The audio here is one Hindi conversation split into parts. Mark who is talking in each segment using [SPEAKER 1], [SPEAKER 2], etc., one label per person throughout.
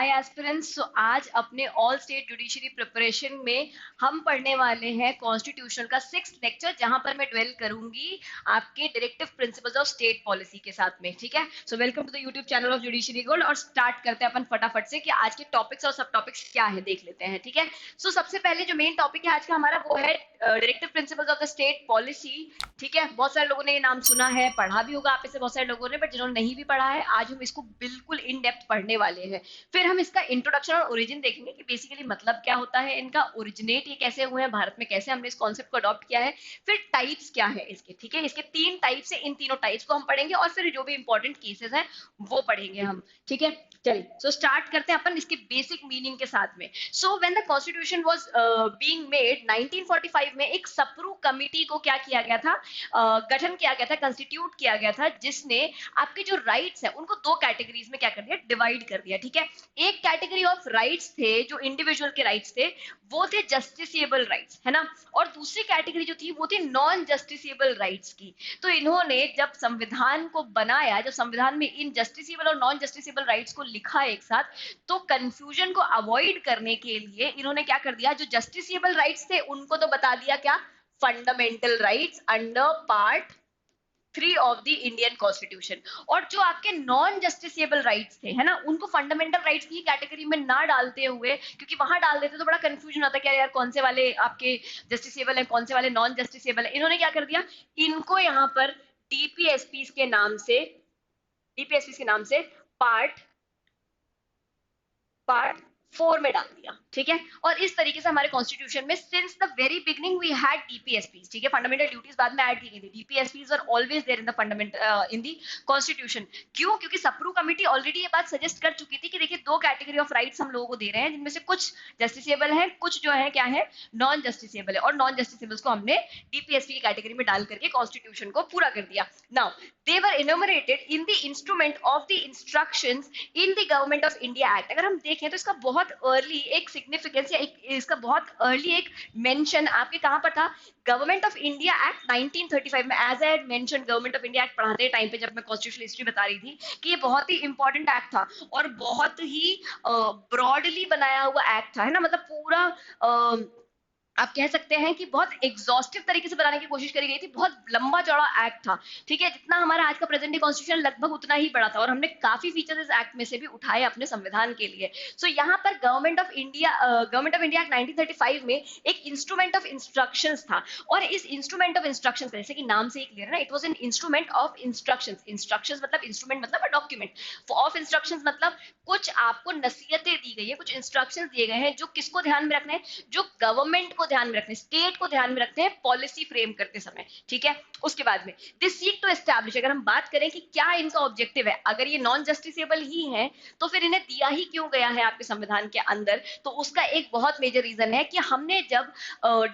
[SPEAKER 1] हाय एस्पिरेंट्स। सो आज अपने ऑल स्टेट जुडिशरी प्रिपरेशन में हम पढ़ने वाले हैं कॉन्स्टिट्यूशन का 6th लेक्चर, जहां पर मैं ड्वेल करूंगी आपके directive principles of state policy के साथ में। ठीक है, so welcome to the YouTube channel of judiciary gold. और स्टार्ट करते हैं अपन फटाफट से कि आज के टॉपिक्स और सब टॉपिक्स क्या है देख लेते हैं। ठीक है, सो सबसे पहले जो मेन टॉपिक है आज का हमारा वो है directive principles of the state policy. ठीक है, बहुत सारे लोगों ने ये नाम सुना है, पढ़ा भी होगा आप में से बहुत सारे लोगों ने, बट जिन्होंने नहीं भी पढ़ा है आज हम इसको बिल्कुल इन डेप्थ पढ़ने वाले हैं। फिर हम इसका इंट्रोडक्शन और ओरिजिन देखेंगे कि बेसिकली मतलब क्या होता है इनका, ओरिजिनेट ये कैसे हुए हैं भारत में, कैसे हमने इस कॉन्सेप्ट को अडॉप्ट किया है, फिर टाइप्स क्या है इसके। ठीक है, इसके 3 टाइप्स है, इन तीनों टाइप्स को हम पढ़ेंगे और फिर जो भी इंपॉर्टेंट केसेस हैं वो पढ़ेंगे हम। ठीक है, चलिए सो स्टार्ट करते हैं अपन इसके बेसिक मीनिंग के साथ में। So when the constitution was being made 1945 में एक सप्रू कमिटी को क्या किया गया था, गठन किया गया था, कंस्टिट्यूट किया गया था, जिसने आपके जो राइट्स है उनको 2 कैटेगरीज में क्या कर दिया, डिवाइड कर दिया। ठीक है, एक कैटेगरी ऑफ राइट्स थे जो इंडिविजुअल के राइट्स थे, वो थे जस्टिसेबल राइट्स, है ना, और दूसरी कैटेगरी जो थी वो थी नॉन जस्टिसेबल राइट्स की। तो इन्होंने जब संविधान को बनाया, जब संविधान में इन जस्टिसेबल और नॉन जस्टिसेबल राइट्स को लिखा एक साथ, तो कंफ्यूजन को अवॉइड करने के लिए इन्होंने क्या कर दिया, जो जस्टिसेबल राइट्स थे उनको तो बता दिया क्या, fundamental rights under part 3 of the Indian constitution. और जो आपके नॉन जस्टिसेबल राइट्स थे, है ना, उनको फंडामेंटल राइट्स की कैटेगरी में ना डालते हुए, क्योंकि वहां डाल देते तो बड़ा कंफ्यूजन होता है कि यार कौन से वाले आपके जस्टिसेबल है, कौन से वाले नॉन जस्टिसेबल है। इन्होंने क्या कर दिया, इनको यहाँ पर डीपीएसपी के नाम से, पार्ट पार्ट 4 में डाल दिया। ठीक है, और इस तरीके से हमारे कॉन्स्टिट्यूशन में since the very beginning we had DPSPs. ठीक है, फंडामेंटल ड्यूटीज बाद में ऐड की गई थी, DPSPs are always there in the fundamental in the constitution. क्यों? क्योंकि सप्रू कमिटी ऑलरेडी ये बात सजेस्ट कर चुकी थी कि देखिए 2 कैटेगरी ऑफ राइट्स हम लोगों को दे रहे हैं, जिनमें से कुछ जस्टिसेबल है, कुछ जो है क्या है, नॉन जस्टिसेबल है, और नॉन जस्टिसेबल्स को हमने डीपीएसपी की कैटेगरी में डाल करके कॉन्स्टिट्यूशन को पूरा कर दिया। Now they were enumerated in the instrument of the instructions in the Government of India Act. अगर हम देखें तो इसका बहुत अर्ली एक सिग्निफिकेंस या इसका बहुत अर्ली एक मेंशन आपके कहां पर था, गवर्नमेंट ऑफ इंडिया एक्ट 1935 में। As I mention, government of India act पढ़ाते टाइम पे जब मैं कॉन्स्टिट्यूशनल हिस्ट्री बता रही थी कि ये बहुत ही इंपॉर्टेंट एक्ट था और बहुत ही ब्रॉडली बनाया हुआ एक्ट था, है ना, मतलब पूरा आप कह सकते हैं कि बहुत एग्जॉस्टिव तरीके से बनाने की कोशिश करी गई थी, बहुत लंबा चौड़ा एक्ट था। ठीक है, जितना हमारा आज का प्रेजेंट डे कॉन्स्टिट्यूशन लगभग उतना ही बड़ा था, और हमने काफी फीचर्स इस एक्ट में से भी उठाए अपने संविधान के लिए। सो यहाँ पर गवर्नमेंट ऑफ इंडिया एक्ट 1935 में एक इंस्ट्रूमेंट ऑफ इंस्ट्रक्शंस था, और इस इंस्ट्रूमेंट ऑफ इंस्ट्रक्शंस, जैसे कि नाम से ही क्लियर है ना, it was an instrument of instructions. Instructions मतलब इंस्ट्रूमेंट मतलब डॉक्यूमेंट ऑफ इंस्ट्रक्शंस, मतलब कुछ आपको नसीहतें दी गई है, कुछ इंस्ट्रक्शंस दिए गए हैं जो किसको ध्यान में रखना है, जो गवर्नमेंट को ध्यान में रखते हैं, स्टेट को ध्यान में रखते हैं पॉलिसी फ्रेम करते समय। ठीक है, उसके बाद में दिस सीक टू एस्टैब्लिश, अगर हम बात करें कि क्या इनका ऑब्जेक्टिव है, अगर ये नॉन जस्टिसेबल ही है तो फिर इन्हें दिया ही क्यों गया है आपके संविधान के अंदर, तो उसका एक बहुत मेजर रीजन है कि हमने जब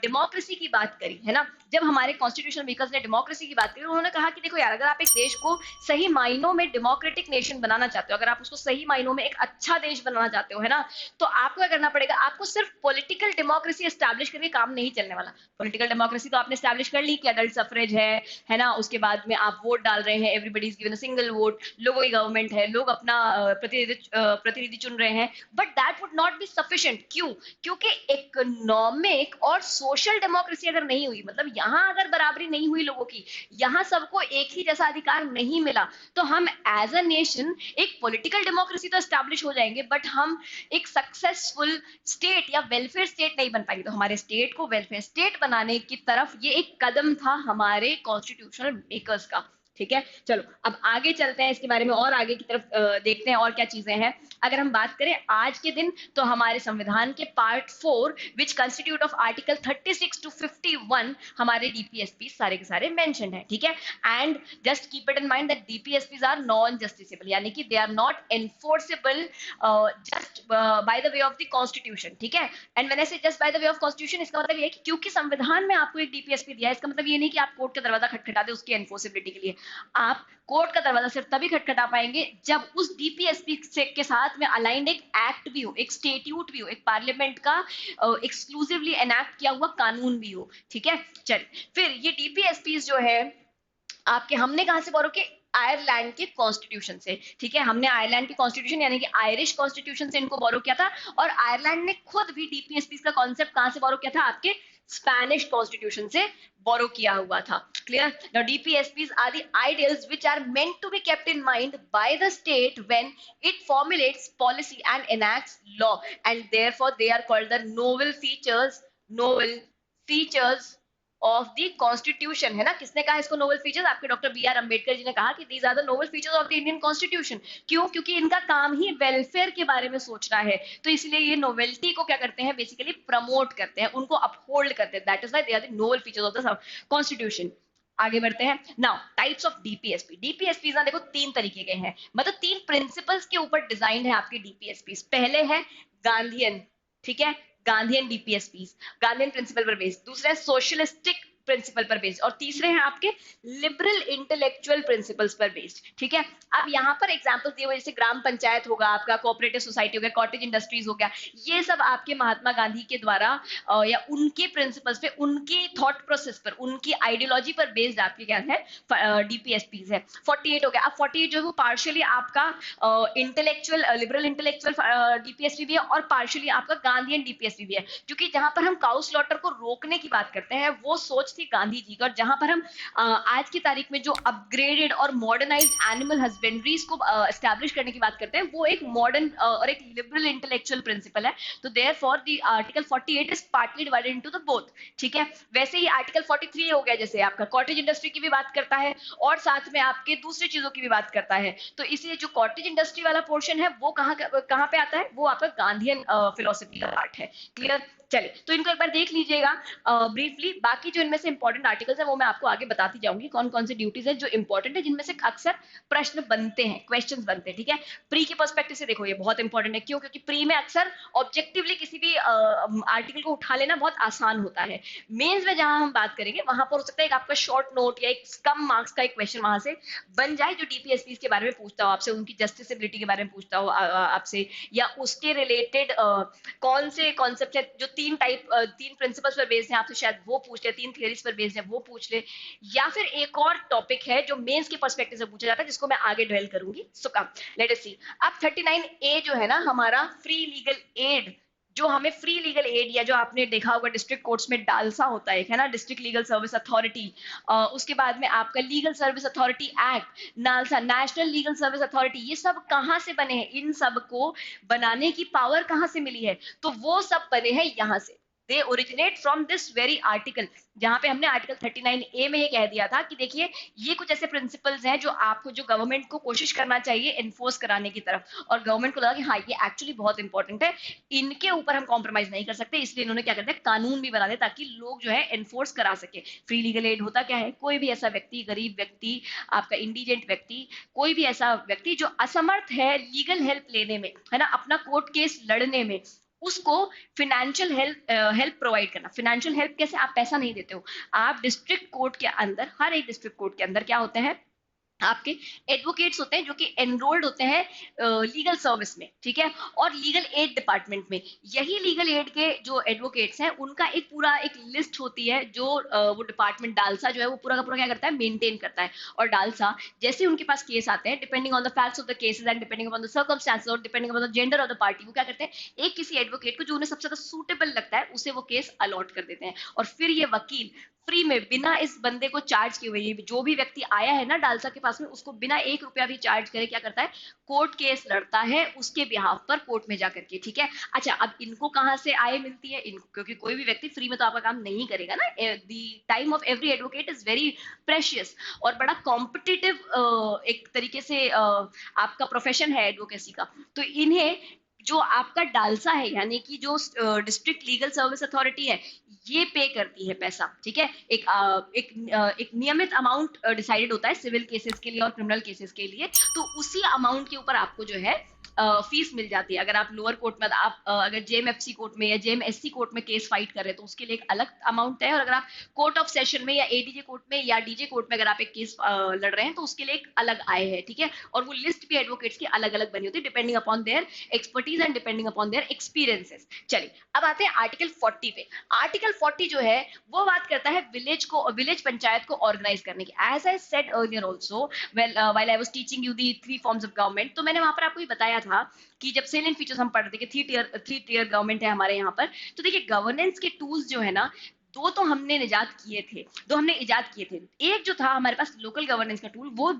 [SPEAKER 1] डेमोक्रेसी की बात करी है ना, जब हमारे कॉन्स्टिट्यूशन मेकर्स ने डेमोक्रेसी की बात करी, उन्होंने कहा कि देखो यार, अगर आप एक देश को सही मायनों में डेमोक्रेटिक नेशन बनाना चाहते हो, अगर आप उसको सही मायनों में एक अच्छा देश बनाना चाहते हो, है ना, तो आपको क्या करना पड़ेगा, आपको सिर्फ पॉलिटिकल डेमोक्रेसी एस्टैब्लिश करके काम नहीं चलने वाला। पॉलिटिकल डेमोक्रेसी तो आपने एस्टैब्लिश कर ली कि अडल्ट सफरेज है ना, उसके बाद में आप वोट डाल रहे हैं, everybody is given a single vote, लोगों की गवर्नमेंट है, लोग अपना प्रतिनिधि चुन रहे हैं, but that would not be sufficient. क्यों? क्योंकि इकोनॉमिक और सोशल डेमोक्रेसी अगर नहीं हुई, मतलब यहाँ अगर बराबरी नहीं हुई लोगों की, यहाँ सबको एक ही जैसा अधिकार नहीं मिला, तो हम एज अ नेशन एक पॉलिटिकल डेमोक्रेसी तो एस्टैब्लिश हो जाएंगे, बट हम एक सक्सेसफुल स्टेट या वेलफेयर स्टेट नहीं बन पाएंगे। तो हमारे स्टेट को वेलफेयर स्टेट बनाने की तरफ ये एक कदम था हमारे कॉन्स्टिट्यूशनल मेकर्स का। ठीक है, चलो अब आगे चलते हैं, इसके बारे में और आगे की तरफ देखते हैं और क्या चीजें हैं। अगर हम बात करें आज के दिन, तो हमारे संविधान के part 4 which constitute of article 36 to 51 हमारे डीपीएसपी सारे के सारे मेंशन्ड है। ठीक है, and just keep it in mind that DPSPs are non justiciable, यानी कि they are not enforceable just by the way of the constitution. ठीक है, and when I say just by the way of constitution, इसका मतलब ये है कि क्योंकि संविधान में आपको एक डीपीएसपी दिया है, इसका मतलब ये नहीं कि आप कोर्ट का दरवाजा खटखटा दे उसकी एनफोर्सेबिलिटी के लिए। आप कोर्ट का दरवाजा सिर्फ तभी खटखटा पाएंगे जब उस डीपीएसपी के साथ में अलाइंड एक एक्ट भी हो, एक स्टेट्यूट भी हो, एक पार्लियामेंट का एक्सक्लूसिवली एनैक्ट किया हुआ कानून भी हो। ठीक है, चलिए फिर ये डीपीएसपी जो है आपके, हमने कहां से बोरो के, आयरलैंड के कॉन्स्टिट्यूशन से, ठीक है। हमने आयरलैंड के कॉन्स्टिट्यूशन यानी कि आयरिश कॉन्स्टिट्यूशन से इनको बोरो किया था, और आयरलैंड ने खुद भी डीपीएसपी का कॉन्सेप्ट कहां से बोरो किया था, आपके स्पैनिश कॉन्स्टिट्यूशन से बोरो किया हुआ था। Clear? Now DPSPs are the ideals which are meant to be kept in mind by the state when it formulates policy and enacts law, and therefore they are called the novel features of the constitution। है ना, किसने कहा इसको नोवेल फीचर्स? आपके doctor B are Ambedkar ji ने कहा कि these are the novel features of the Indian constitution। क्यों? क्योंकि इनका काम ही वेलफेयर के बारे में सोचना है, तो इसलिए ये नोवेल्टी को क्या करते हैं, बेसिकली प्रमोट करते हैं, उनको अपहोल्ड करते हैं। That is why they are the novel features of the constitution. आगे बढ़ते हैं। Now types of DPSP. DPSP ना देखो तीन तरीके के हैं, मतलब तीन प्रिंसिपल्स के ऊपर डिजाइन है आपके डीपीएसपी। पहले है गांधीयन, ठीक है, गांधीयन डीपीएसपी, गांधीयन प्रिंसिपल पर बेस्ड। दूसरा है सोशलिस्टिक प्रिंसिपल पर बेस्ड, और तीसरे हैं आपके लिबरल इंटेलेक्चुअल प्रिंसिपल्स पर बेस्ड, ठीक है। अब यहाँ पर एग्जांपल्स दिए हुए जैसे ग्राम पंचायत होगा, आपका कोऑपरेटिव सोसाइटी हो गया, कॉटेज इंडस्ट्रीज हो गया, ये सब आपके महात्मा गांधी के द्वारा या उनके प्रिंसिपल्स पे, उनके थॉट प्रोसेस पर, उनकी आइडियोलॉजी पर बेस्ड आपके क्या है डीपीएसपीज है। 48 हो गया। अब 48 जो है वो पार्शियली आपका इंटेलेक्चुअल लिबरल इंटेलेक्चुअल डीपीएसपी भी है, और पार्शियली आपका गांधीयन डीपीएसपी भी है। क्योंकि जहां पर हम काउ स्लॉटर को रोकने की बात करते हैं वो सोच थी गांधी जी का, और जहां पर हम आज की तारीख में जो अपग्रेडेड और मॉडर्नाइज्ड एनिमल हस्बेंड्रीज को एस्टैब्लिश करने की बात करते हैं, वो एक मॉडर्न और एक लिबरल इंटेलेक्चुअल प्रिंसिपल है। तो therefore the article 48 is partly divided into the both, ठीक है। वैसे ही आर्टिकल 43 हो गया, जैसे आपका कॉटेज इंडस्ट्री की भी बात करता है और साथ में आपके दूसरी चीजों की भी बात करता है। तो इसलिए जो कॉटेज इंडस्ट्री वाला पोर्शन है वो कहाँ पे आता है, वो आपका गांधीयन फिलोसफी का पार्ट है। क्लियर? चलिए, तो इनको एक बार देख लीजिएगा ब्रीफली। बाकी जो इनमें से इंपॉर्टेंट आर्टिकल्स है वो मैं आपको आगे बताती जाऊंगी, कौन कौन से ड्यूटीज है जो इंपॉर्टेंट है, जिनमें से अक्सर प्रश्न बनते हैं, क्वेश्चंस बनते हैं, ठीक है। प्री के पर्सपेक्टिव से देखो ये बहुत इंपॉर्टेंट है। क्यों? क्योंकि प्री में अक्सर ऑब्जेक्टिवली किसी भी आर्टिकल को उठा लेना बहुत आसान होता है। मेंस में जहां हम बात करेंगे वहां पर हो सकता है एक आपका शॉर्ट नोट या एक कम मार्क्स का एक क्वेश्चन वहां से बन जाए, जो डीपीएसपी के बारे में पूछता हो आपसे, उनकी जस्टिसबिलिटी के बारे में पूछता हो आपसे, या उसके रिलेटेड कौन से कॉन्सेप्ट है जो तीन प्रिंसिपल्स पर बेस्ड हैं, आपसे शायद वो पूछ ले, तीन थियरीज पर बेस्ड है वो पूछ ले, या फिर एक और टॉपिक है जो मेंस के पर्सपेक्टिव से पूछा जाता है, जिसको मैं आगे ड्वेल करूंगी। सो कम लेट अस सी। अब 39A जो है ना हमारा फ्री लीगल एड, जो हमें फ्री लीगल एड, या जो आपने देखा होगा डिस्ट्रिक्ट कोर्ट्स में डालसा होता है ना, डिस्ट्रिक्ट लीगल सर्विस अथॉरिटी, उसके बाद में आपका legal service authority act, NALSA national legal service authority, ये सब कहां से बने हैं, इन सब को बनाने की पावर कहां से मिली है, तो वो सब बने हैं यहां से। They originate from this very article, जहां पे हमने आर्टिकल 39A में ये कह दिया था कि देखिए ये कुछ ऐसे प्रिंसिपल्स हैं जो आपको, जो गवर्नमेंट को कोशिश करना चाहिए एनफोर्स कराने की तरफ, और गवर्नमेंट को लगा कि हाँ ये एक्चुअली बहुत इंपॉर्टेंट है, इनके ऊपर हम कॉम्प्रोमाइज नहीं कर सकते, इसलिए इन्होंने क्या करते हैं कानून भी बना दिया ताकि लोग जो है एनफोर्स करा सके। फ्री लीगल एड होता क्या है, कोई भी ऐसा व्यक्ति, गरीब व्यक्ति, आपका इंडिजेंट व्यक्ति, कोई भी ऐसा व्यक्ति जो असमर्थ है लीगल हेल्प लेने में, है ना, अपना कोर्ट केस लड़ने में, उसको फिनेंशियल हेल्प प्रोवाइड करना। फिनेंशियल हेल्प कैसे? आप पैसा नहीं देते हो, आप डिस्ट्रिक्ट कोर्ट के अंदर, हर एक डिस्ट्रिक्ट कोर्ट के अंदर क्या होते हैं, आपके एडवोकेट्स होते हैं जो कि एनरोल्ड होते हैं लीगल सर्विस में, ठीक है, और लीगल एड डिपार्टमेंट में। यही लीगल एड के जो एडवोकेट्स हैं उनका एक पूरा एक लिस्ट होती है, जो वो डिपार्टमेंट डालसा जो है वो पूरा का पूरा क्या करता है, मेंटेन करता है। और डालसा जैसे उनके पास केस आते हैं, depending on the facts of the cases and depending upon the circumstances और depending upon the gender of the party, वो क्या करते हैं, एक किसी एडवोकेट को जो उन्हें सबसे ज्यादा सूटेबल लगता है उसे वो केस अलॉट कर देते हैं, और फिर ये वकील फ्री में, बिना इस बंदे को चार्ज किए हुए, जो भी व्यक्ति आया है ना डालसा के पास में, उसको बिना 1 रुपया भी चार्ज करे क्या करता है, कोर्ट केस लड़ता है उसके बिहाफ पर कोर्ट में जाकर के, ठीक है। अच्छा, अब इनको कहां से आय मिलती है, इनको, क्योंकि कोई भी व्यक्ति फ्री में तो आपका काम नहीं करेगा ना, the time of every advocate is very precious, और बड़ा कॉम्पिटिटिव एक तरीके से आपका प्रोफेशन है एडवोकेसी का। तो इन्हें जो आपका डालसा है, यानी कि जो डिस्ट्रिक्ट लीगल सर्विस अथॉरिटी है, ये पे करती है पैसा, ठीक है। एक नियमित अमाउंट डिसाइडेड होता है सिविल केसेस के लिए और क्रिमिनल केसेस के लिए, तो उसी अमाउंट के ऊपर आपको जो है फीस मिल जाती है। अगर आप लोअर कोर्ट में, आप अगर जेएमएफसी कोर्ट में या जेएमएससी कोर्ट में केस फाइट कर रहे हैं तो उसके लिए एक अलग अमाउंट है, और अगर आप कोर्ट ऑफ सेशन में या एडीजे कोर्ट में या डीजे कोर्ट में अगर आप एक केस लड़ रहे हैं तो उसके लिए एक अलग आय है, ठीक है। और वो लिस्ट भी एडवोकेट्स की अलग अलग बनी होती है depending upon their expertise expertise and depending upon their experiences. चलिए अब आते हैं आर्टिकल 40 पे। आर्टिकल 40 जो है वो बात करता है विलेज पंचायत को ऑर्गेनाइज करने की। As I said earlier also while I was teaching you the 3 forms of government, तो मैंने वहां पर आपको ये बताया था कि जब सेलियंट फीचर्स हम पढ़ रहे थे कि 3 टियर गवर्नमेंट है हमारे यहाँ पर, तो देखिए गवर्नेंस के टूल्स जो है ना, दो तो हमने इजाद किए थे। एक जो था हमारे पास लोकल गवर्नेंस का टूल, वो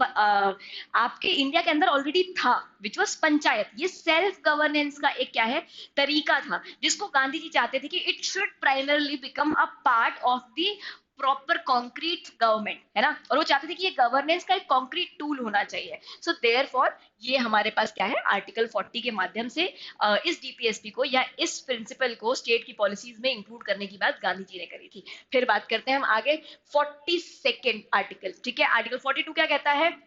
[SPEAKER 1] आपके इंडिया के अंदर ऑलरेडी था, विच वाज पंचायत। ये सेल्फ गवर्नेंस का एक क्या है तरीका था, जिसको गांधी जी चाहते थे कि it should primarily become a part of the proper concrete government, है ना, और वो चाहते थे कि ये गवर्नेंस का एक कॉन्क्रीट टूल होना चाहिए। सो देयरफॉर ये हमारे पास क्या है, आर्टिकल 40 के माध्यम से इस डीपीएसपी को या इस प्रिंसिपल को स्टेट की पॉलिसीज में इंक्लूड करने की बात गांधी जी ने करी थी। फिर बात करते हैं हम आगे 42nd आर्टिकल। ठीक है, आर्टिकल 42 क्या कहता है?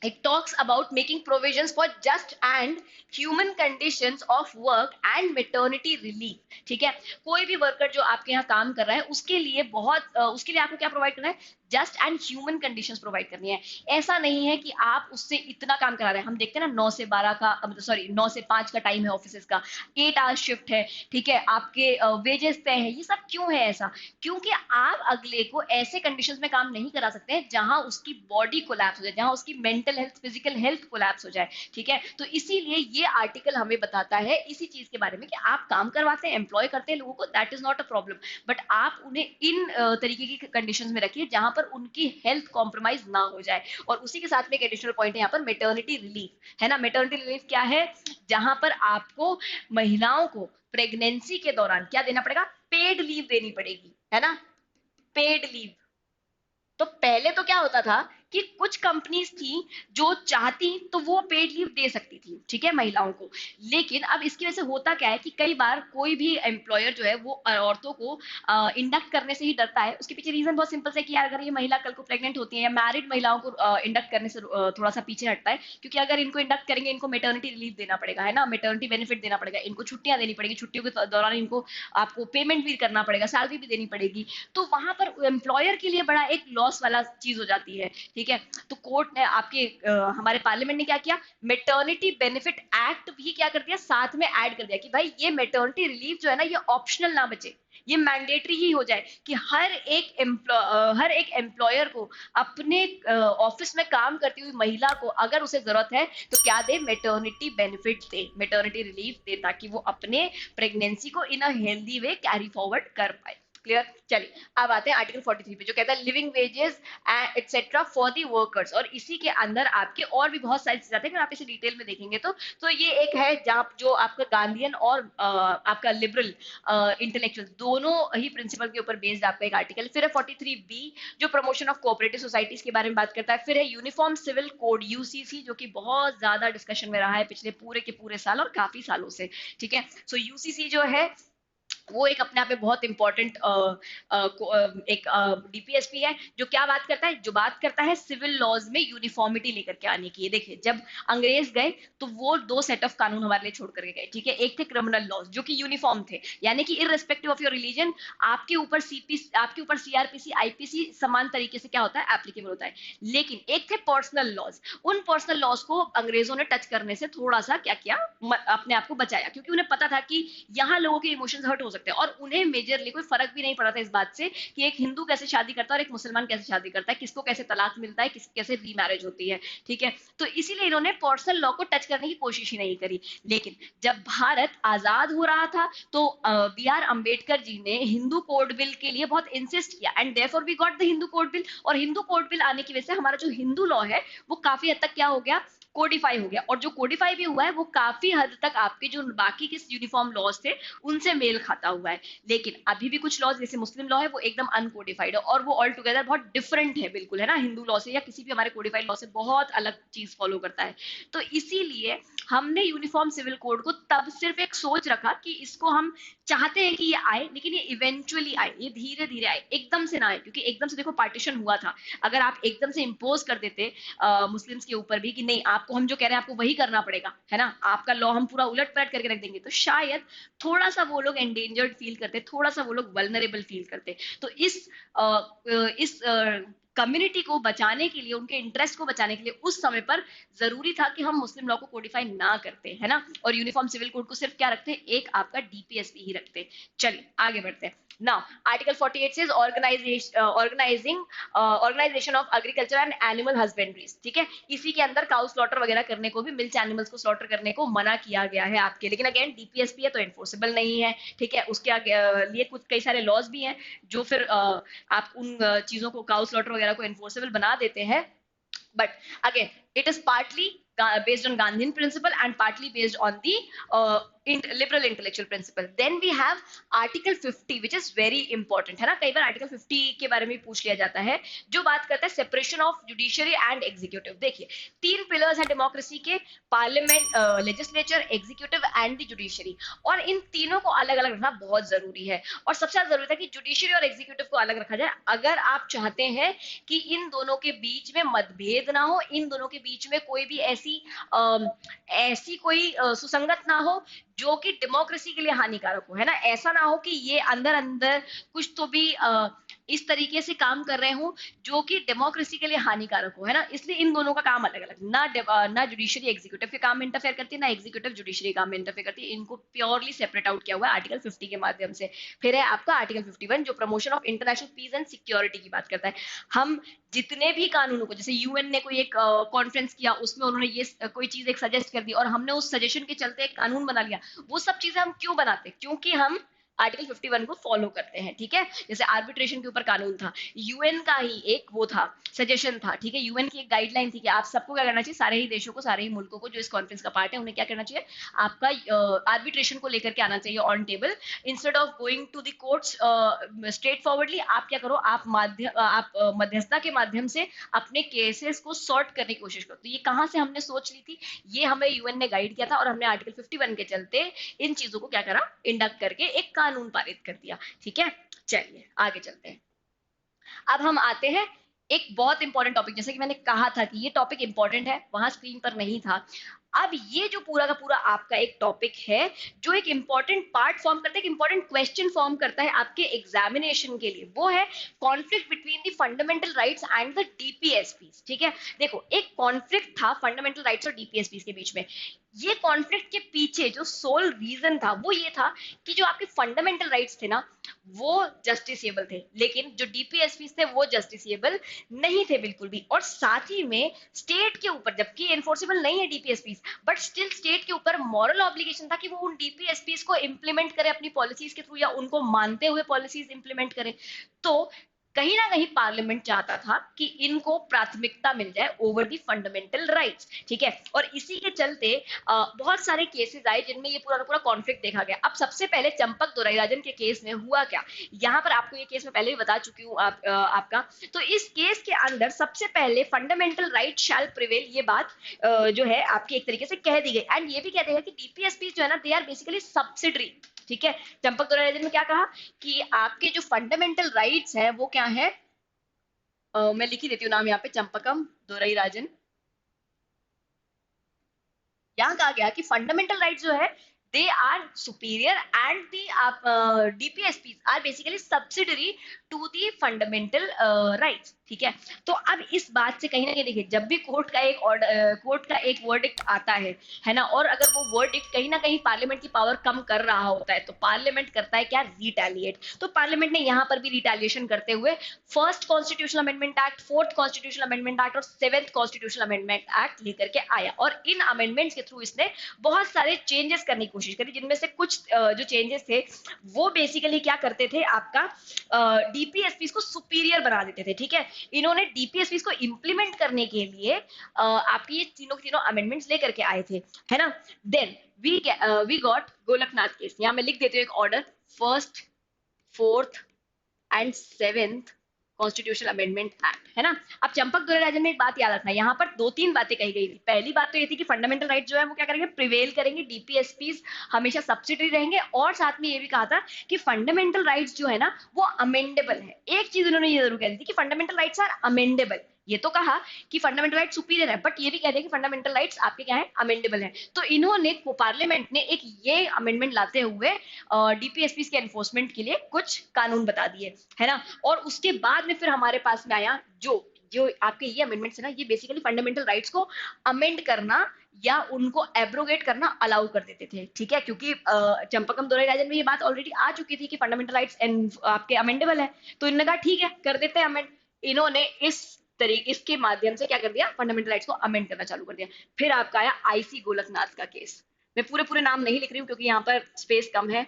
[SPEAKER 1] It talks about making provisions for just and human conditions of work and maternity relief। ठीक है, कोई भी वर्कर जो आपके यहाँ काम कर रहा है उसके लिए उसके लिए आपको क्या प्रोवाइड करना है? Just and human conditions provide करनी है। ऐसा नहीं है कि आप उससे इतना काम करा रहे हैं। हम देखते हैं ना 9 से 12 का, सॉरी 9 से 5 का टाइम है ऑफिस का, 8 आवर्स शिफ्ट है, ठीक है, आपके वेजेस तय है। ये सब क्यों है ऐसा? क्योंकि आप अगले को ऐसे कंडीशंस में काम नहीं करा सकते हैं जहां उसकी बॉडी कोलैप्स हो जाए, जहां उसकी mental health, physical health collapse हो जाए। ठीक है, तो इसीलिए ये आर्टिकल हमें बताता है इसी चीज के बारे में कि आप काम करवाते हैं, एम्प्लॉय करते हैं लोगों को, that is not a problem, but आप उन्हें इन तरीके की कंडीशंस में रखिए जहां पर उनकी हेल्थ कॉम्प्रोमाइज ना हो जाए। और उसी के साथ में एक एडिशनल पॉइंट है यहाँ पर मेटर्निटी रिलीफ, है ना। मेटर्निटी रिलीफ क्या है? जहां पर आपको महिलाओं को प्रेगनेंसी के दौरान क्या देना पड़ेगा? पेड लीव देनी पड़ेगी, है ना, पेड लीव। तो पहले तो क्या होता था कि कुछ कंपनीज थी जो चाहती तो वो पेड लीव दे सकती थी, ठीक है, महिलाओं को। लेकिन अब इसकी वजह से होता क्या है कि कई बार कोई भी एम्प्लॉयर जो है वो औरतों को इंडक्ट करने से ही डरता है। उसके पीछे रीजन बहुत सिंपल है कि यार अगर ये महिला कल को प्रेग्नेंट होती है या मैरिड महिलाओं को इंडक्ट करने से थोड़ा सा पीछे हटता है, क्योंकि अगर इनको इंडक्ट करेंगे इनको मेटर्निटी रिलीफ देना पड़ेगा, है ना, मेटर्निटी बेनिफिट देना पड़ेगा, इनको छुट्टियां देनी पड़ेगी, छुट्टियों के दौरान इनको आपको पेमेंट भी करना पड़ेगा, सैलरी भी देनी पड़ेगी। तो वहां पर एम्प्लॉयर के लिए बड़ा एक लॉस वाला चीज हो जाती है। ठीक है, तो कोर्ट ने हमारे पार्लियामेंट ने क्या किया? मेटर्निटी बेनिफिट एक्ट भी क्या कर दिया? साथ में ऐड कर दिया कि भाई ये मेटर्निटी रिलीफ जो है ना, ये ऑप्शनल ना बचे, ये मैंडेटरी ही हो जाए कि हर एक एम्प्लॉयर को अपने ऑफिस में काम करती हुई महिला को अगर उसे जरूरत है तो क्या दे? मेटर्निटी बेनिफिट दे, मेटर्निटी रिलीफ दे, ताकि वो अपने प्रेगनेंसी को in a healthy way carry forward कर पाए। क्लियर? चलिए अब आते हैं आर्टिकल 43 पे, जो कहता है living wages etcetera for the workers. और इसी के अंदर आपके और भी बहुत सारी चीजें आती है, अगर आप इसे डिटेल में देखेंगे तो ये एक है जहाँ जो आपका गांधीयन और आपका लिबरल इंटेलेक्चुअल दोनों ही प्रिंसिपल के ऊपर बेस्ड आपका एक आर्टिकल। फिर है 43B जो प्रमोशन ऑफ कोऑपरेटिव सोसाइटीज के बारे में बात करता है। फिर है यूनिफॉर्म सिविल कोड यूसीसी, जो कि बहुत ज्यादा डिस्कशन में रहा है पिछले पूरे के पूरे साल और काफी सालों से। ठीक है, सो यूसीसी जो है वो एक अपने आप में बहुत इंपॉर्टेंट एक डीपीएसपी है, जो क्या बात करता है? जो बात करता है सिविल लॉज में यूनिफॉर्मिटी लेकर के आने की। देखिए जब अंग्रेज गए तो वो 2 सेट ऑफ कानून हमारे लिए छोड़ करके गए। ठीक है, एक थे क्रिमिनल लॉज जो कि यूनिफॉर्म थे, यानी कि इररिस्पेक्टिव ऑफ योर रिलीजन आपके ऊपर सीआरपीसी आईपीसी समान तरीके से क्या होता है? एप्लीकेबल होता है। लेकिन एक थे पर्सनल लॉज, उन पर्सनल लॉज को अंग्रेजों ने टच करने से थोड़ा सा क्या किया? अपने आप को बचाया, क्योंकि उन्हें पता था कि यहाँ लोगों के इमोशंस हर्ट हो सकते हैं। और उन्हें मेजरली कोई फर्क भी नहीं पड़ा था इस बात से कि एक हिंदू कैसे शादी करता है और एक मुसलमान कैसे शादी करता है, किसको कैसे तलाक मिलता है, कैसे रीमैरिज होती है। ठीक है, तो इसीलिए इन्होंने पर्सनल लॉ को टच करने की कोशिश ही नहीं करी। लेकिन जब भारत आजाद हो रहा था तो बी आर अम्बेडकर जी ने हिंदू कोड बिल के लिए बहुत इंसिस्ट किया, and therefore we got the Hindu code bill. और हिंदू कोड बिल आने की वजह से हमारा जो हिंदू लॉ है वो काफी हद तक क्या हो गया? कोडिफाई हो गया। और जो कोडिफाई भी हुआ है वो काफी हद तक आपके जो बाकी के यूनिफॉर्म लॉज थे उनसे मेल खाता हुआ है। लेकिन अभी भी कुछ लॉज जैसे मुस्लिम लॉ है वो एकदम अनकोडिफाइड है और वो ऑल टुगेदर बहुत डिफरेंट है, बिल्कुल, है ना, हिंदू लॉ से या किसी भी हमारे कोडिफाइड लॉ से बहुत अलग चीज फॉलो करता है। तो इसीलिए हमने यूनिफॉर्म सिविल कोड को तब सिर्फ एक सोच रखा कि इसको हम चाहते हैं कि ये आए, लेकिन ये इवेंचुअली आए, ये धीरे धीरे आए, एकदम से ना आए। क्योंकि एकदम से देखो पार्टीशन हुआ था, अगर आप एकदम से इम्पोज कर देते मुस्लिम्स के ऊपर भी कि नहीं आपको हम जो कह रहे हैं आपको वही करना पड़ेगा, है ना, आपका लॉ हम पूरा उलट पलट करके रख देंगे, तो शायद थोड़ा सा वो लोग एंडेंजर्ड फील करते, थोड़ा सा वो लोग वल्नरेबल फील करते। तो इस कम्युनिटी को बचाने के लिए, उनके इंटरेस्ट को बचाने के लिए उस समय पर जरूरी था कि हम मुस्लिम लॉ को कोडिफाई ना करते, है ना, और यूनिफॉर्म सिविल कोड को सिर्फ क्या रखते, एक आपका डीपीएसपी ही रखते। चलिए आगे बढ़ते हैं। Now article 48 says organisation of agriculture and animal husbandries, ठीक है, इसी के अंदर काउ स्लॉटर वगैरह करने को भी, मिल्च एनिमल्स को स्लॉटर करने को मना किया गया है आपके, लेकिन अगेन डीपीएसपी है तो एनफोर्सेबल नहीं है, ठीक है, उसके लिए कुछ कई सारे लॉज भी हैं जो फिर आप उन चीजों को, काउ स्लॉटर वगैरह को एनफोर्सेबल बना देते हैं, but again it is partly based on Gandhian principle and partly based on the liberal intellectual principle. Then we have article 50 which is very important, है ना, कई बार article 50 के बारे में पूछ लिया जाता है, जो बात करता है separation of judiciary and executive। देखिए 3 पिलर्स हैं डेमोक्रेसी के, parliament, legislature, executive and the judiciary, और इन तीनों को अलग अलग रखना बहुत जरूरी है, और सबसे ज्यादा जरूरी है कि जुडिशरी और एग्जीक्यूटिव को अलग रखा जाए अगर आप चाहते हैं कि इन दोनों के बीच में मतभेद ना हो, इन दोनों के बीच में कोई भी ऐसी कोई सुसंगत ना हो जो कि डेमोक्रेसी के लिए हानिकारक हो, है ना, ऐसा ना हो कि ये अंदर अंदर कुछ तो भी इस तरीके से काम कर रहे हो जो कि डेमोक्रेसी के लिए हानिकारक हो, है ना, इसलिए इन दोनों का काम अलग अलग, ना जुडिशरी एग्जीक्यूटिव के काम में इंटरफेयर करती है, ना एग्जीक्यूटिव जुडिशरी काम में इंटरफेयर करती है, इनको प्योरली सेपरेट आउट किया हुआ है आर्टिकल 50 के माध्यम से। फिर है आपका आर्टिकल 51 जो promotion of international peace and security की बात करता है। हम जितने भी कानूनों को, जैसे यूएन ने कोई एक कॉन्फ्रेंस किया, उसमें उन्होंने ये कोई चीज एक सजेस्ट कर दी और हमने उस सजेशन के चलते एक कानून बना लिया, वो सब चीजें हम क्यों बनाते, क्योंकि हम आर्टिकल 51 को फॉलो करते हैं, ठीक है, जैसे आर्बिट्रेशन के ऊपर कानून था, यूएन का ही एक वो था, सजेशन था, ठीक है, यूएन की एक गाइडलाइन थी कि आप सबको क्या करना चाहिए, सारे ही देशों को, सारे ही मुल्कों को जो इस कॉन्फ्रेंस का पार्ट है, उन्हें क्या करना चाहिए, आपका आर्बिट्रेशन को लेकर के आना चाहिए on table, instead of going to the courts straightforwardly, आप क्या करो, आप मध्यस्थता के माध्यम से अपने केसेस को सॉर्ट करने की कोशिश करो। तो ये कहां से हमने सोच ली थी, ये हमें यूएन ने गाइड किया था और हमने आर्टिकल 51 के चलते इन चीजों को क्या करा, इंडक्ट करके एक कानून पारित कर दिया, ठीक है। चलिए आगे चलते हैं। अब हम आते हैं एक बहुत इंपॉर्टेंट टॉपिक, जैसे कि मैंने कहा था कि ये टॉपिक इंपॉर्टेंट है, वहां स्क्रीन पर नहीं था। अब ये जो पूरा का पूरा आपका एक टॉपिक है जो एक इंपॉर्टेंट पार्ट फॉर्म करता है, एक इंपॉर्टेंट क्वेश्चन फॉर्म करता है आपके एग्जामिनेशन के लिए, वो है conflict between the fundamental rights and the DPSPs, ठीक है। देखो एक कॉन्फ्लिक्ट था फंडामेंटल राइट्स और डीपीएसपीस के बीच में, ये कॉन्फ्लिक्ट के पीछे जो सोल रीजन था वो ये था कि जो आपके फंडामेंटल राइट्स थे ना वो जस्टिसेबल थे, लेकिन जो डीपीएसपीस थे वो जस्टिसेबल नहीं थे बिल्कुल भी, और साथ ही में स्टेट के ऊपर, जबकि एनफोर्सेबल नहीं है डीपीएसपीस, बट स्टिल स्टेट के ऊपर मॉरल ऑब्लिगेशन था कि वो उन डीपीएसपीस को इंप्लीमेंट करे अपनी पॉलिसीज के थ्रू, या उनको मानते हुए पॉलिसीज इंप्लीमेंट करे। तो कहीं ना कहीं पार्लियामेंट चाहता था कि इनको प्राथमिकता मिल जाए ओवर दी फंडामेंटल राइट्स, ठीक है, और इसी के चलते बहुत सारे केसेस आए जिनमें ये पूरा पूरा कॉन्फ्लिक्ट देखा गया। अब सबसे पहले चंपक दोराईराजन के केस में हुआ क्या, यहाँ पर आपको ये केस मैं पहले भी बता चुकी हूँ आपका। तो इस केस के अंदर सबसे पहले फंडामेंटल राइट शैल प्रिवेल, ये बात जो है आपकी एक तरीके से कह दी गई, एंड ये भी कह देगा कि डीपीएसपी जो है ना, दे आर बेसिकली सब्सिडरी, ठीक है। चंपक दोराईराजन ने क्या कहा कि आपके जो फंडामेंटल राइट्स हैं वो क्या है, मैं लिखी देती हूँ नाम यहाँ पे, चंपकम दोराईराजन। यहाँ कहा गया कि फंडामेंटल राइट्स जो है they are superior and the DPSPs are basically subsidiary to the fundamental rights, ठीक है। तो अब इस बात से कहीं ना कहीं देखिए, जब भी कोर्ट का एक वर्डिक्ट आता है ना, और अगर वो वर्डिक्ट कहीं ना कहीं पार्लियामेंट की पावर कम कर रहा होता है तो पार्लियामेंट करता है क्या, रिटेलिएट। तो पार्लियामेंट ने यहाँ पर भी रिटेलिएशन करते हुए first constitutional amendment act, fourth constitutional amendment act और सेवेंथ कॉन्स्टिट्यूशनल अमेंडमेंट एक्ट लेकर के आया, और इन अमेंडमेंट्स के थ्रू इसने बहुत सारे चेंजेस करने की कोशिश करी, जिनमें से कुछ जो चेंजेस थे वो बेसिकली क्या करते थे, आपका डीपीएसपी को सुपीरियर बना देते थे, ठीक है। इन्होंने डीपीएसपी को इंप्लीमेंट करने के लिए आपकी ये तीनों अमेंडमेंट्स लेकर के आए थे, है ना। Then we got Golaknath case, यहाँ मैं लिख देती हूँ एक order, first, fourth and seventh constitutional amendment act, है ना। अब चंपक दोराईराजन में एक बात याद रखना, यहाँ पर 2-3 बातें कही गई थी। पहली बात तो ये थी कि फंडामेंटल राइट जो है वो क्या करेंगे, प्रिवेल करेंगे, डीपीएसपीस हमेशा सब्सिडरी रहेंगे, और साथ में ये भी कहा था कि फंडामेंटल राइट्स जो है ना वो अमेंडेबल है। एक चीज उन्होंने ये जरूर कह दी थी कि फंडामेंटल राइट्स आर अमेंडेबल, ये तो कहा कि फंडामेंटल राइट सुपीरियर है, बट ये भी कह दिया कि फंडामेंटल राइट्स आपके क्या है, अमेंडेबल है। तो इन्होंने पार्लियामेंट ने एक ये अमेंडमेंट लाते हुए डीपीएसपी के एनफोर्समेंट के लिए कुछ कानून बता दिए, है ना। और उसके बाद में फिर हमारे पास में आया जो जो आपके ये अमेंडमेंट्स है ना, ये बेसिकली फंडामेंटल राइट्स को अमेंड करना या उनको एब्रोगेट करना अलाउ कर देते थे, ठीक है। क्योंकि चंपकम दोहराई राजन में ये बात ऑलरेडी आ चुकी थी कि फंडामेंटल राइट्स आपके अमेंडेबल है, तो इन्होंने कहा ठीक है कर देते हैं अमेंड। इन्होंने इस तरीके इसके माध्यम से क्या कर दिया, फंडामेंटल राइट्स को अमेंड करना चालू कर दिया। फिर आपका आया आईसी गोलकनाथ का केस। मैं पूरे पूरे नाम नहीं लिख रही हूँ क्योंकि यहाँ पर स्पेस कम है,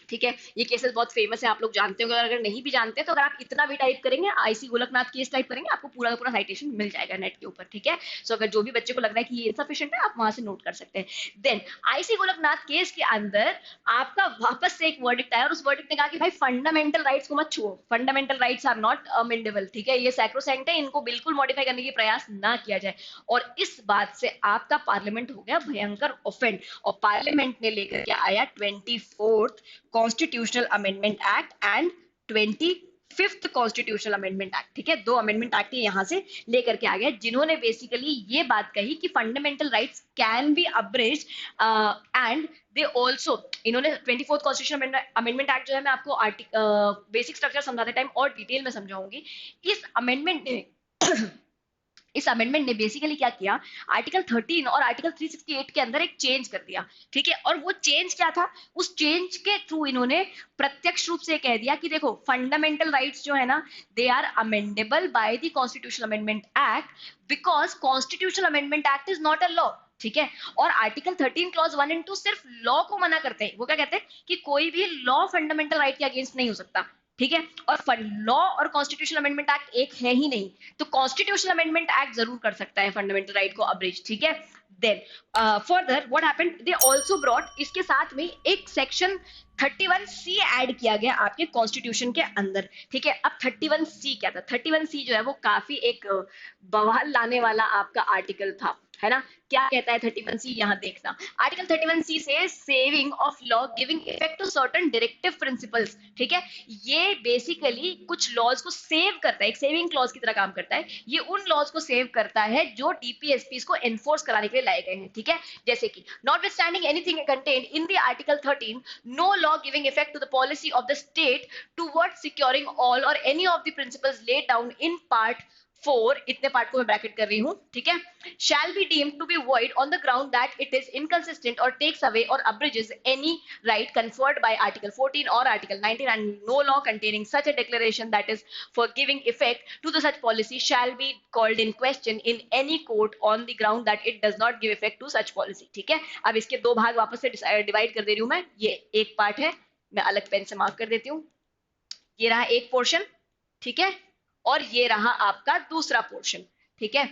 [SPEAKER 1] ठीक है। ये केसेस बहुत फेमस है, आप लोग जानते होंगे, अगर नहीं भी जानते तो अगर आप इतना भी टाइप करेंगे आईसी गोलकनाथ केस टाइप करेंगे, आपको पूरा का पूरा साइटेशन मिल जाएगा नेट के ऊपर, ठीक है। सो अगर जो भी बच्चे को लग रहा है कि ये इनसफिशिएंट है, आप वहां से नोट कर सकते हैं। देन आईसी गोलकनाथ केस के अंदर आपका वापस से एक वर्डिक्ट आया और उस वर्डिक्ट ने कहा कि भाई फंडामेंटल राइट्स को मत छुओ, fundamental rights are not amendable, ठीक है। ये सैक्रोसैंक्ट है, इनको बिल्कुल मॉडिफाई करने की प्रयास ना किया जाए। और इस बात से आपका पार्लियामेंट हो गया भयंकर ऑफेंड, और पार्लियामेंट ने लेकर के आया 24th constitutional amendment act and 25th constitutional amendment act, ठीक है। दो अमेंडमेंट एक्ट यहां से लेकर के आ गए जिन्होंने बेसिकली ये बात कही कि fundamental rights can be abridged and they also, इन्होंने 24th कॉन्स्टिट्यूशनल अमेंडमेंट एक्ट जो है, मैं आपको बेसिक स्ट्रक्चर समझाते टाइम और डिटेल में समझाऊंगी। इस अमेंडमेंट ने इस अमेंडमेंट ने बेसिकली क्या किया, आर्टिकल 13 और आर्टिकल 368 के अंदर एक चेंज कर दिया, ठीक है। और वो चेंज क्या था, उस चेंज के थ्रू इन्होंने प्रत्यक्ष रूप से कह दिया कि देखो फंडामेंटल राइट्स जो है ना, they are amendable by the constitutional amendment act because constitutional amendment act is not a law, ठीक है। और आर्टिकल 13 क्लॉज 1 एंड 2 सिर्फ लॉ को मना करते हैं, वो क्या कहते हैं कि कोई भी लॉ फंडामेंटल राइट के अगेंस्ट नहीं हो सकता, ठीक है। और लॉ और कॉन्स्टिट्यूशनल अमेंडमेंट एक्ट एक है ही नहीं, तो कॉन्स्टिट्यूशनल अमेंडमेंट एक्ट जरूर कर सकता है फंडामेंटल राइट को अब्रिज, ठीक है। Then further what happened, they also brought, इसके साथ में एक सेक्शन 31C ऐड किया गया आपके कॉन्स्टिट्यूशन के अंदर, ठीक है। अब 31C क्या था, 31C जो है वो काफी एक बवाल लाने वाला आपका आर्टिकल था, है ना। क्या कहता है 31C, यहां देखना। आर्टिकल 31C से saving of law giving effect to certain directive principles, ठीक है। ये बेसिकली कुछ लॉज को सेव करता है, एक सेविंग क्लॉज की तरह काम करता है। ये उन लॉज को सेव करता है जो डीपीएसपी को एनफोर्स कराने के लिए लाए गए हैं, ठीक है। जैसे कि notwithstanding anything contained in the article 13, no law giving effect to the policy of the state towards securing all or any of the principles laid down in part 4, इतने पार्ट को मैं ब्रैकेट कर रही हूं, ठीक है, shall be deemed to be void on the ground that it is inconsistent or takes away or abridges any right conferred by Article 14 or Article 19, and no law containing such a declaration that is for giving effect to the such policy shall be called in question in any court on the ground that it does not give effect to such policy, ठीक है। अब इसके दो भाग वापस से डिवाइड कर दे रही हूं मैं, ये एक पार्ट है, मैं अलग पेन से मार्क कर देती हूँ, ये रहा एक पोर्शन, ठीक है, और ये रहा आपका दूसरा पोर्शन, ठीक है।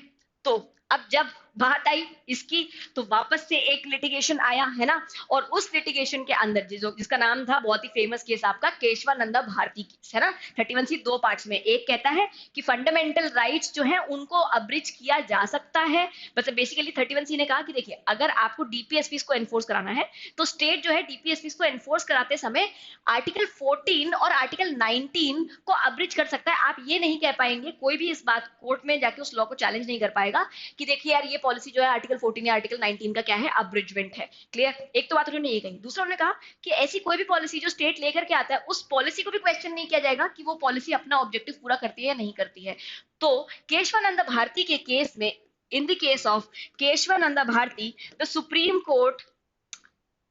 [SPEAKER 1] तो अब जब बात आई इसकी, तो वापस से एक लिटिगेशन आया, है ना। और उस लिटिगेशन के अंदर जिसका नाम था, बहुत ही फेमस केस आपका केशवानंदा भारती केस, है ना। 31C दो पार्ट्स में, एक कहता है कि फंडामेंटल राइट्स जो है उनको अब्रिज किया जा सकता है, मतलब बेसिकली 31C ने कहा कि देखिए अगर आपको डीपीएसपी को एनफोर्स कराना है तो स्टेट जो है डीपीएसपी को एनफोर्स कराते समय आर्टिकल 14 और आर्टिकल 19 को अब्रिज कर सकता है। आप ये नहीं कह पाएंगे, कोई भी इस बात कोर्ट में जाके उस लॉ को चैलेंज नहीं कर पाएगा कि देखिए यार ये पॉलिसी जो है आर्टिकल 14 या आर्टिकल 19 का क्या है, अब्रिजमेंट है, क्लियर। एक तो बात उन्होंने ये कही। दूसरा उन्होंने कहा कि ऐसी कोई भी पॉलिसी जो स्टेट लेकर के आता है उस पॉलिसी को भी क्वेश्चन नहीं किया जाएगा कि वो पॉलिसी अपना ऑब्जेक्टिव पूरा करती है या नहीं करती है। तो केशवानंद भारती के केस में, in the case of Kesavananda Bharati, the supreme court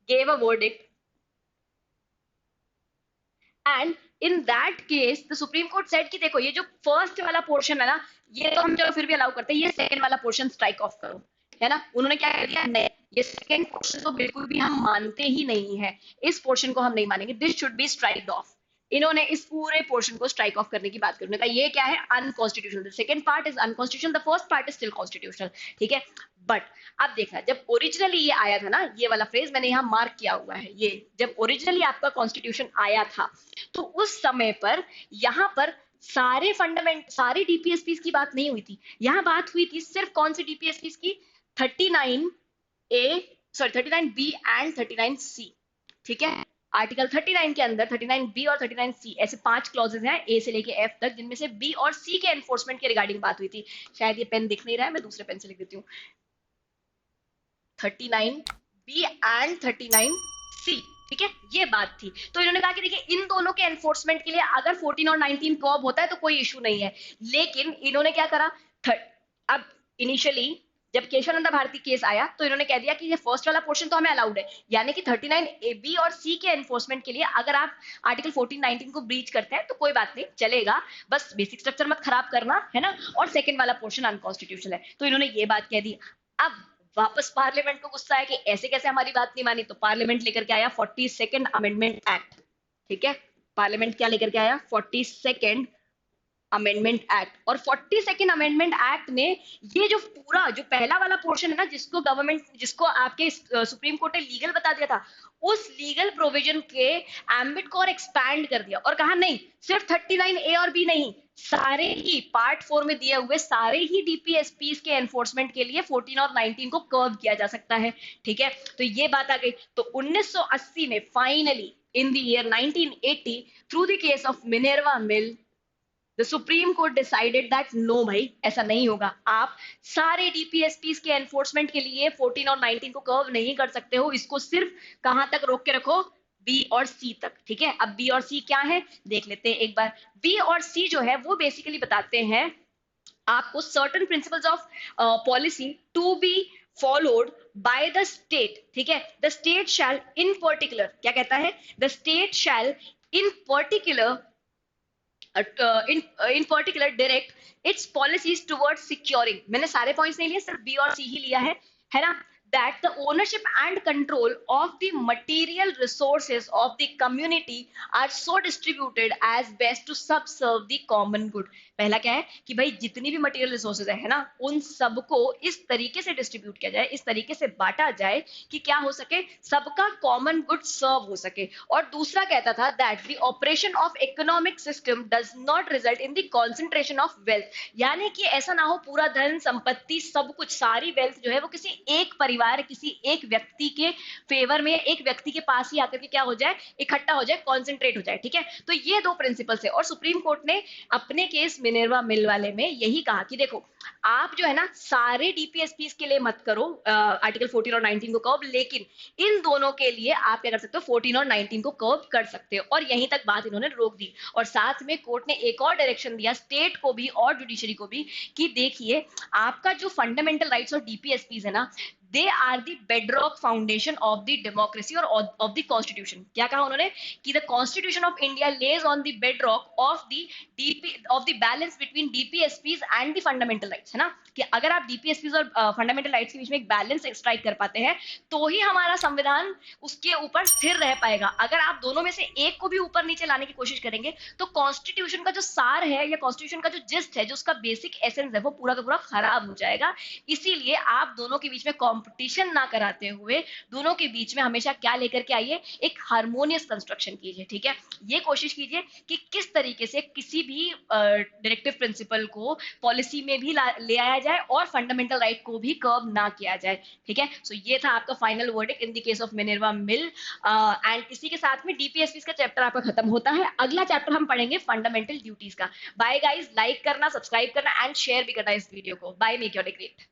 [SPEAKER 1] gave a verdict and in that case the supreme court said कि देखो ये जो फर्स्ट वाला पोर्शन है ना, ये तो हम चलो फिर भी अलाउ करते हैं, ये सेकंड वाला पोर्शन स्ट्राइक ऑफ करो, है ना। उन्होंने क्या कर दिया, नहीं ये सेकंड पोर्शन तो बिल्कुल भी हम मानते ही नहीं है, इस पोर्शन को हम नहीं मानेंगे, दिस शुड बी स्ट्राइक्ड ऑफ। इन्होंने इस पूरे पोर्शन को स्ट्राइक ऑफ करने की बात करी, उन्होंने कहा ये क्या है, unconstitutional, the second part is unconstitutional, the first part is still constitutional, ठीक है। बट अब देखना, जब ओरिजिनली ये आया था ना, ये वाला फ्रेज मैंने यहाँ मार्क किया हुआ है, ये जब ओरिजिनली आपका कॉन्स्टिट्यूशन आया था तो उस समय पर यहाँ पर सारी डीपीएसपी की बात नहीं हुई थी, यहाँ बात हुई थी सिर्फ कौन सी डीपीएसपी की, 39B एंड 39C, ठीक है। आर्टिकल 39 के अंदर 39 बी और 39 सी ऐसे 5 क्लॉजेज हैं ए से लेके एफ तक, जिनमें से बी और सी के एनफोर्समेंट के रिगार्डिंग बात हुई थी। शायद ये पेन दिख नहीं रहा है, मैं दूसरे पेन से लिख देती हूँ। 39 बी एंड 39 सी, ठीक है, ये बात थी। तो इन्होंने कहा कि देखिए इन दोनों के एनफोर्समेंट के लिए अगर 14 और 19 कर्व होता है तो कोई इशू नहीं है, लेकिन इन्होंने क्या करा, अब इनिशियली जब केशवानंदा भारती केस आया तो इन्होंने कह दिया कि ये फर्स्ट वाला पोर्शन तो हमें अलाउड है, यानी कि 39 ए बी और सी के एनफोर्समेंट के लिए अगर आप आर्टिकल 14-19 को ब्रीच करते हैं तो कोई बात नहीं, चलेगा, बस बेसिक स्ट्रक्चर मत खराब करना, है ना, और सेकंड वाला पोर्शन अनकॉन्स्टिट्यूशनल है। तो इन्होंने ये बात कह दी। अब वापस पार्लियामेंट को गुस्सा है कि ऐसे कैसे हमारी बात नहीं मानी, तो पार्लियामेंट लेकर के आया 42nd अमेंडमेंट एक्ट, ठीक है, पार्लियामेंट क्या लेकर के आया, 42nd अमेंडमेंट एक्ट। और 42nd अमेंडमेंट एक्ट ने ये जो पूरा जो पहला वाला पोर्शन है ना, जिसको गवर्नमेंट, जिसको आपके सुप्रीम कोर्ट ने लीगल बता दिया था, उस लीगल प्रोविजन के एम्बिट को और एक्सपैंड कर दिया और कहा नहीं, सिर्फ 39 ए और बी नहीं, सारे ही पार्ट 4 में दिए हुए सारे ही डीपीएसपीस के एनफोर्समेंट के लिए 14 और 19 को कर्व किया जा सकता है, ठीक है। तो ये बात आ गई। तो 1980 में finally in the year 1980 through the case of Minerva mill, the supreme court decided that no भाई, ऐसा नहीं होगा, आप सारे डीपीएसपीस के एनफोर्समेंट के लिए 14 और 19 को कर्व नहीं कर सकते हो, इसको सिर्फ कहां तक रोक के रखो, बी और सी तक, ठीक है। अब बी और सी क्या है देख लेते हैं एक बार। बी और सी जो है वो बेसिकली बताते हैं आपको certain principles of policy to be followed by the state, ठीक है। The state shall in particular, क्या कहता है, the state shall in particular in particular direct its policies towards securing, मैंने सारे पॉइंट्स नहीं लिए, सिर्फ बी और सी ही लिया है ना, that the ownership and control of the material resources of the community are so distributed as best to subserve the common good। पहला क्या है कि भाई जितनी भी मटेरियल रिसोर्सेज है ना, उन सबको इस तरीके से डिस्ट्रीब्यूट किया जाए, इस तरीके से बांटा जाए कि क्या हो सके, सबका कॉमन गुड सर्व हो सके। और दूसरा कहता था that the operation of economic system does not result in the concentration of wealth, यानी कि ऐसा ना हो पूरा धन संपत्ति सब कुछ सारी वेल्थ जो है वो किसी एक परिवार, किसी एक व्यक्ति के फेवर में, एक व्यक्ति के पास ही आकर के क्या हो जाए, इकट्ठा हो जाए, कॉन्सेंट्रेट हो जाए, ठीक है। तो ये दो प्रिंसिपल्स है। और सुप्रीम कोर्ट ने अपने केस मिनर्वा मिल वाले में यही कहा कि देखो आप जो है ना सारे डीपीएसपीस के लिए मत करो आर्टिकल 14 और 19 को कर्व, लेकिन इन दोनों के लिए आप क्या कर सकते हो, 14 और 19 को कर्व कर सकते हो। और यहीं तक बात इन्होंने रोक दी। और साथ में कोर्ट ने एक और डायरेक्शन दिया स्टेट को भी और जुडिशरी को भी कि देखिए आपका जो फंडामेंटल राइट्स और डीपीएसपीस है ना, they are the bedrock foundation of the democracy और ऑफ द कॉन्स्टिट्यूशन। क्या कहा उन्होंने कि the constitution of India lays on the bedrock of the balance between DPSPs and the fundamental rights, है ना, कि अगर आप डीपीएसपीस और फंडामेंटल राइट्स के बीच में एक बैलेंस स्ट्राइक कर पाते हैं तो ही हमारा संविधान उसके ऊपर स्थिर रह पाएगा। अगर आप दोनों में से एक को भी ऊपर नीचे लाने की कोशिश करेंगे तो कॉन्स्टिट्यूशन का जो सार है या कॉन्स्टिट्यूशन का जो जिस्ट है, जो उसका बेसिक एसेंस है, वो पूरा का पूरा खराब हो जाएगा। इसीलिए आप दोनों के बीच में कंपटीशन ना कराते हुए दोनों के बीच में हमेशा क्या लेकर के आइए, एक हार्मोनियस कंस्ट्रक्शन कीजिए, ठीक है। ये कोशिश कीजिए कि किस तरीके से किसी भी डायरेक्टिव प्रिंसिपल को पॉलिसी में भी ले आया जाए और फंडामेंटल राइट को भी कर्व ना किया जाए, ठीक है। सो ये था आपका final verdict in the case of Minerva mill. And इसी के साथ में डीपीएसपी का चैप्टर आपका खत्म होता है। अगला चैप्टर हम पढ़ेंगे फंडामेंटल ड्यूटीज का। बाय गाइस, लाइक करना, सब्सक्राइब करना एंड शेयर भी करना इस वीडियो को। Bye, make your day great.